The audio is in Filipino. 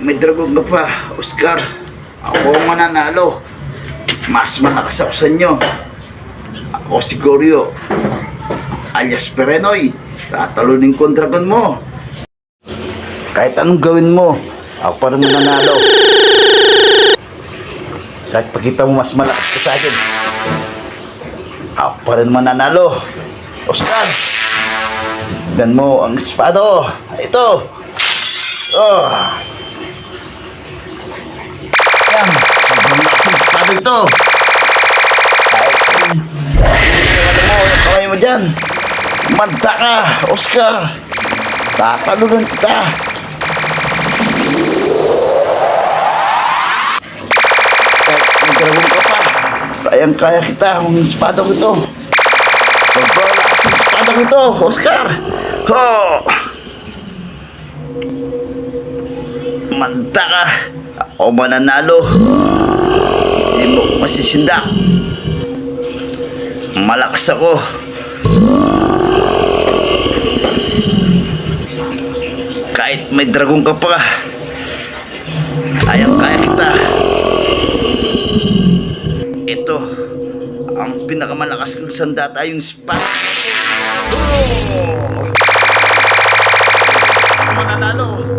May dragon ka pa, Oscar. Ako ang mananalo. Mas malakas ako sa inyo. Ako si Goryo, alias Perenoy. Tatalunin ko ang dragon mo. Kahit anong gawin mo, ako pa rin mananalo. Kahit pagkita mo mas malakas ka sa akin, ako pa rin mananalo. Oscar, tignan mo ang espado. Ito. Oh. Yan. Sobrang lakas ng espado ito. Kahit ano mo, yung kamay mo dyan. Manda ka, Oscar. Tatalunan kita. Kahit mag-dragon ka pa, kayang-kaya kita ang espada ko ito. Sobrang lakas ng espada ko ito, Oscar. Oh! Manda ka. Ako mananalo. Hindi mo masisindak. Malakas ako. Kahit may dragon ka pa, kayang-kaya kita. Ito ang pinakamalakas kong sandata, yung spat. Oh! Mananalo.